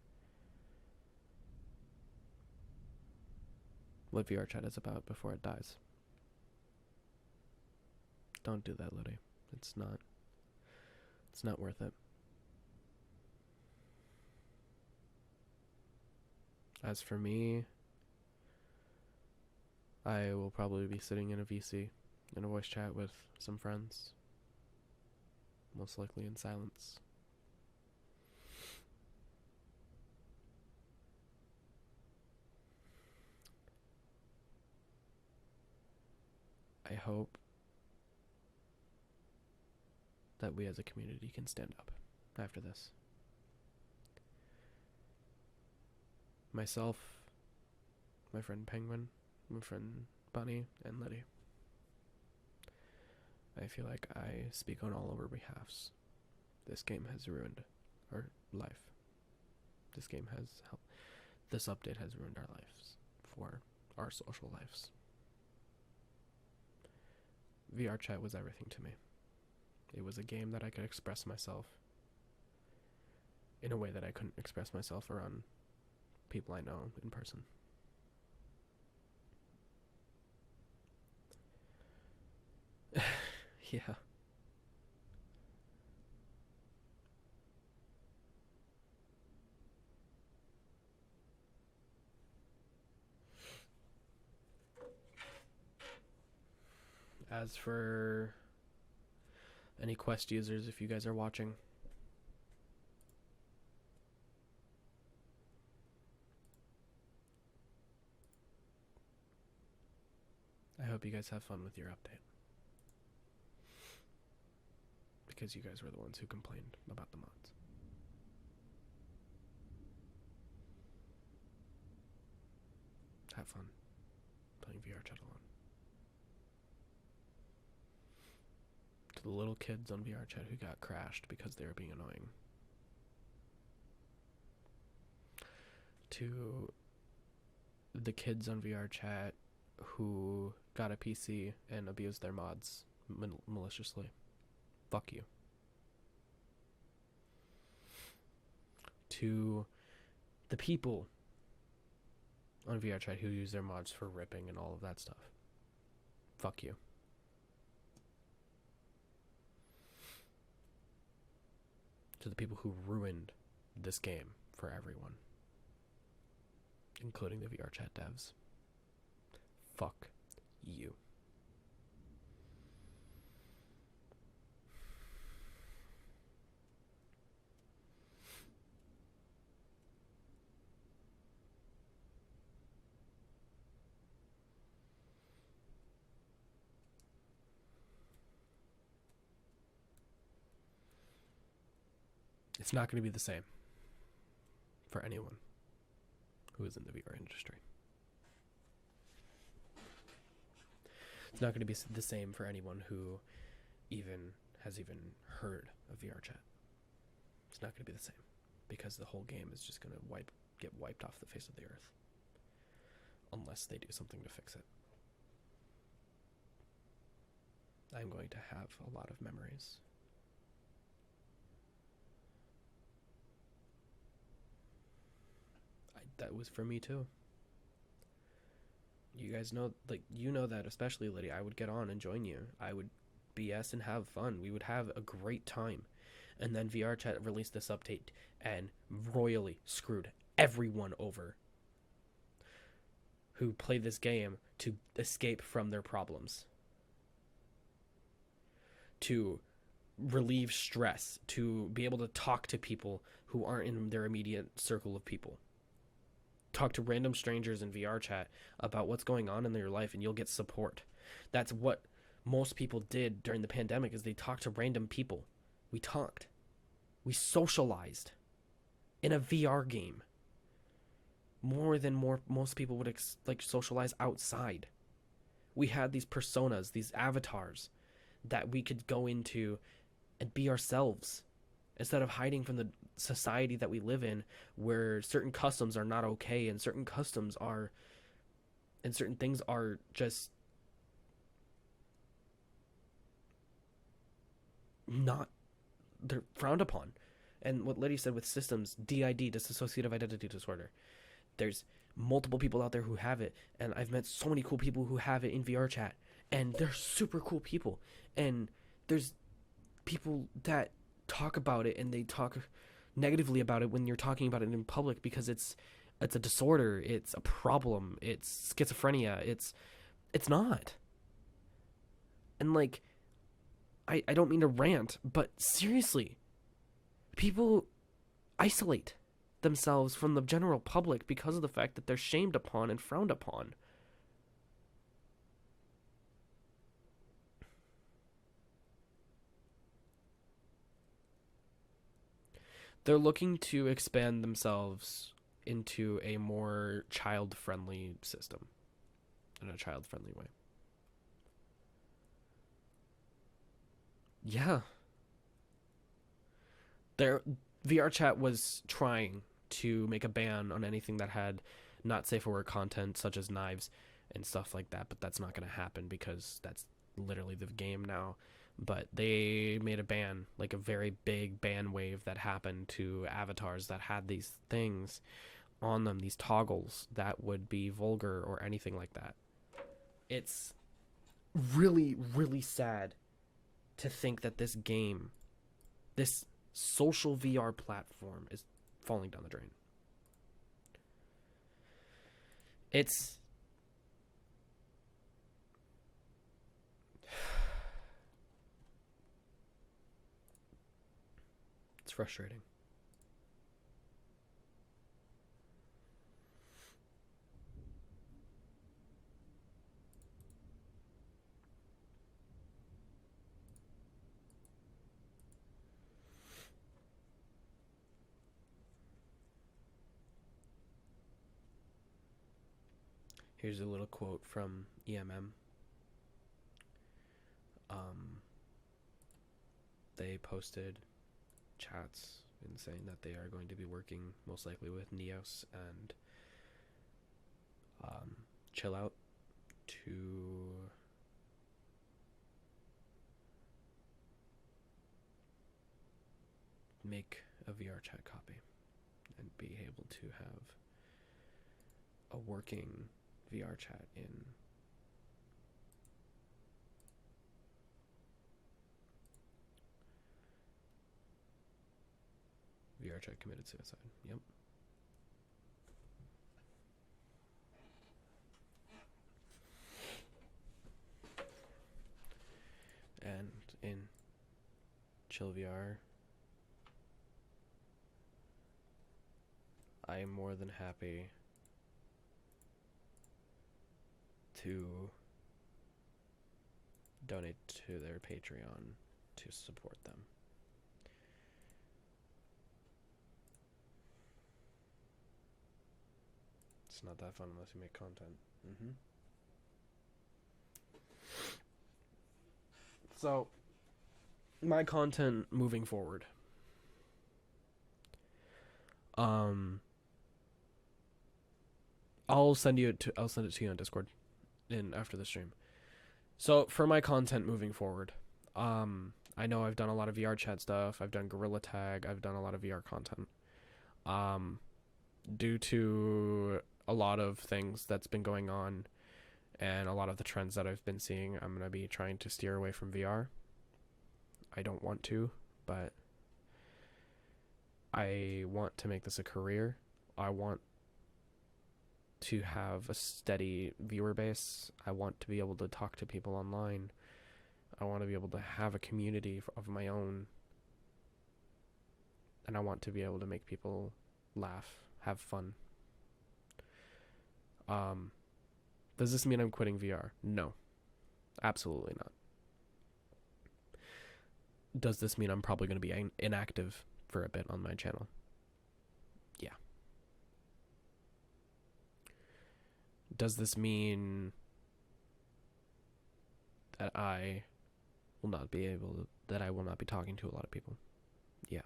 what VR chat is about before it dies. Don't do that, Ludi. It's not worth it. As for me, I will probably be sitting in a VC in a voice chat with some friends, most likely in silence. I hope that we as a community can stand up after this. Myself, my friend Penguin, my friend Bunny, and Letty. I feel like I speak on all of our behalfs. This game has ruined our life. This update has ruined our lives for our social lives. VR chat was everything to me. It was a game that I could express myself in a way that I couldn't express myself around people I know in person. Yeah. As for any Quest users, if you guys are watching, I hope you guys have fun with your update. Because you guys were the ones who complained about the mods. Have fun playing VR chat alone. To the little kids on VR chat who got crashed because they were being annoying. To the kids on VR chat who got a PC and abused their mods maliciously. Fuck you. To the people on VR chat who use their mods for ripping and all of that stuff. Fuck you. To the people who ruined this game for everyone, including the VR chat devs. Fuck you. It's not going to be the same for anyone who is in the VR industry. It's not going to be the same for anyone who has even heard of VR chat. It's not going to be the same because the whole game is just going to get wiped off the face of the earth unless they do something to fix it. I'm going to have a lot of memories. That was for me too. You guys know, like, you know that, especially Lydia, I would get on and join you. I would BS and have fun. We would have a great time. And then VR chat released this update and royally screwed everyone over who play this game to escape from their problems, to relieve stress, to be able to talk to people who aren't in their immediate circle of people. Talk to random strangers in VR chat about what's going on in their life and you'll get support. That's what most people did during the pandemic, is they talked to random people. We talked. We socialized in a VR game more than most people would socialize outside. We had these personas, these avatars that we could go into and be ourselves instead of hiding from the society that we live in, where certain customs are not okay and certain things are just not, they're frowned upon. And what Lydia said with systems, DID, dissociative identity disorder, there's multiple people out there who have it, and I've met so many cool people who have it in VR chat, and they're super cool people. And there's people that talk about it and they talk negatively about it when you're talking about it in public because it's a disorder, it's a problem, it's schizophrenia, it's not. And like, I don't mean to rant, but seriously, people isolate themselves from the general public because of the fact that they're shamed upon and frowned upon. They're looking to expand themselves into a more child-friendly system, in a child-friendly way. Yeah. VR chat was trying to make a ban on anything that had not safe for work content, such as knives and stuff like that, but that's not going to happen because that's literally the game now. But they made a ban, like a very big ban wave that happened to avatars that had these things on them, these toggles that would be vulgar or anything like that. It's really, really sad to think that this game, this social VR platform, is falling down the drain. It's frustrating. Here's a little quote from EMM. They posted chats and saying that they are going to be working most likely with Neos and Chill Out to make a VR chat copy and be able to have a working VR chat in VR chat committed suicide. Yep. And in Chill VR, I am more than happy to donate to their Patreon to support them. It's not that fun unless you make content. So, my content moving forward. I'll send it to you on Discord in after the stream. So for my content moving forward, I know I've done a lot of VR chat stuff. I've done Gorilla Tag. I've done a lot of VR content. Due to a lot of things that's been going on and a lot of the trends that I've been seeing, I'm going to be trying to steer away from VR. I don't want to, but I want to make this a career. I want to have a steady viewer base. I want to be able to talk to people online. I want to be able to have a community of my own. And I want to be able to make people laugh, have fun. Does this mean I'm quitting VR? No. Absolutely not. Does this mean I'm probably going to be inactive for a bit on my channel? Yeah. Does this mean that I will not be talking to a lot of people? Yeah.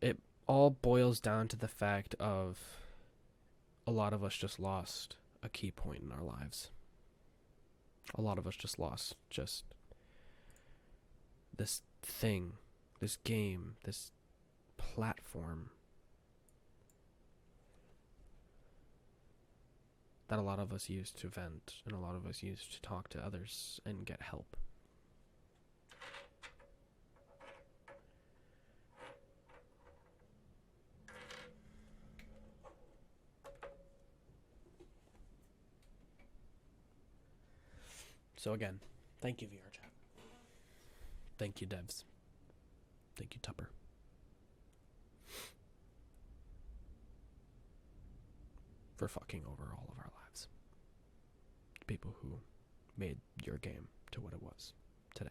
It all boils down to the fact of a lot of us just lost a key point in our lives. A lot of us just lost this thing, this game, this platform that a lot of us used to vent and a lot of us used to talk to others and get help. So again, thank you, VR chat. Thank you, devs. Thank you, Tupper. For fucking over all of our lives. People who made your game to what it was today.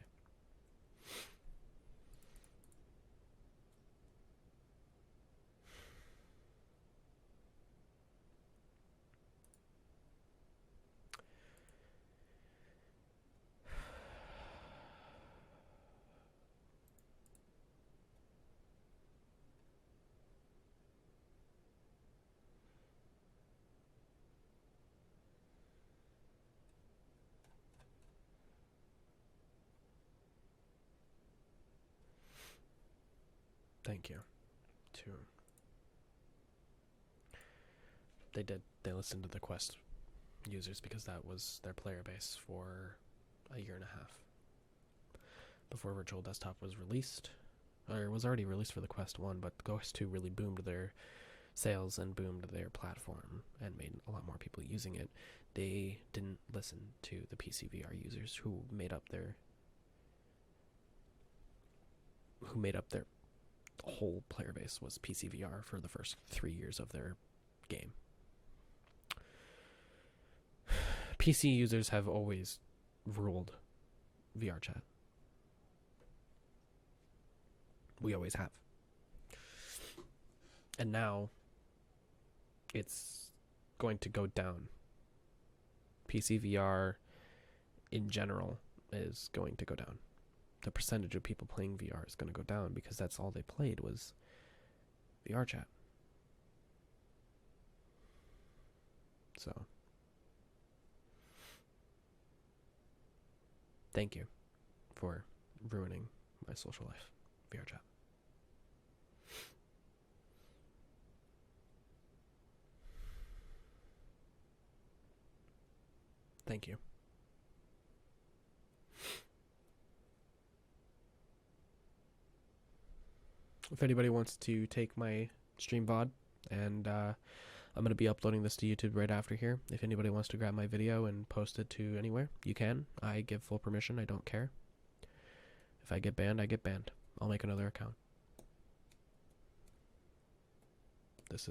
Thank you to they listened to the Quest users because that was their player base for a year and a half before Virtual Desktop was released, or it was already released for the Quest 1, but the Quest 2 really boomed their sales and boomed their platform and made a lot more people using it. They didn't listen to the PC VR users who made up their whole player base was PC VR for the first 3 years of their game. PC users have always ruled VR chat. We always have. And now it's going to go down. PC VR in general is going to go down. The percentage of people playing VR is going to go down because that's all they played was VR chat. So, thank you for ruining my social life, VR chat. Thank you. If anybody wants to take my stream VOD, and I'm going to be uploading this to YouTube right after here. If anybody wants to grab my video and post it to anywhere, you can. I give full permission. I don't care. If I get banned, I get banned. I'll make another account. This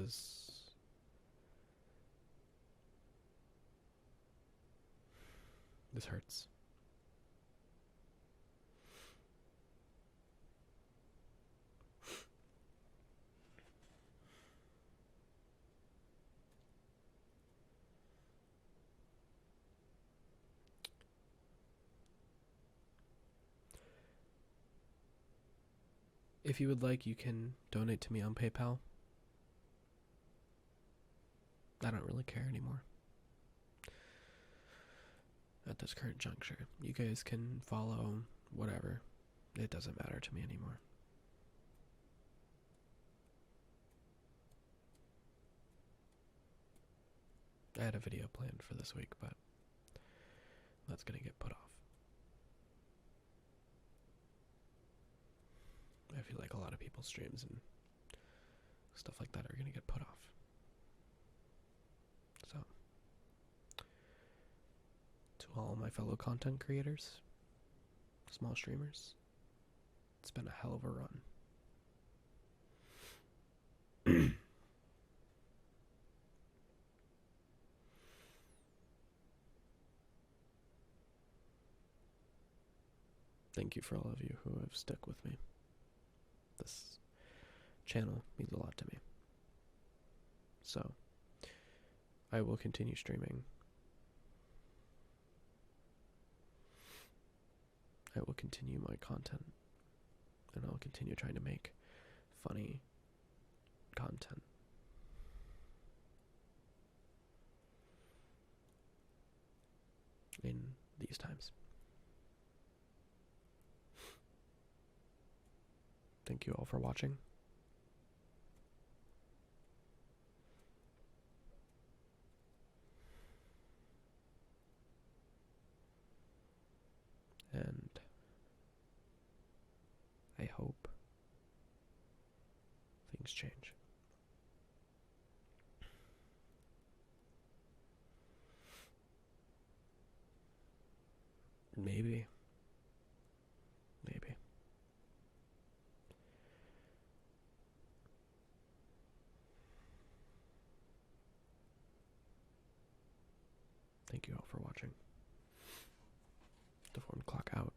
hurts. If you would like, you can donate to me on PayPal. I don't really care anymore. At this current juncture, you guys can follow whatever. It doesn't matter to me anymore. I had a video planned for this week, but that's gonna get put off. I feel like a lot of people's streams and stuff like that are gonna get put off. So, to all my fellow content creators, small streamers, it's been a hell of a run. Thank you for all of you who have stuck with me. This channel means a lot to me. So, I will continue streaming. I will continue my content. And I'll continue trying to make funny content. In these times. Thank you all for watching. And I hope things change. Maybe. Thank you all for watching. The 4 o'clock out.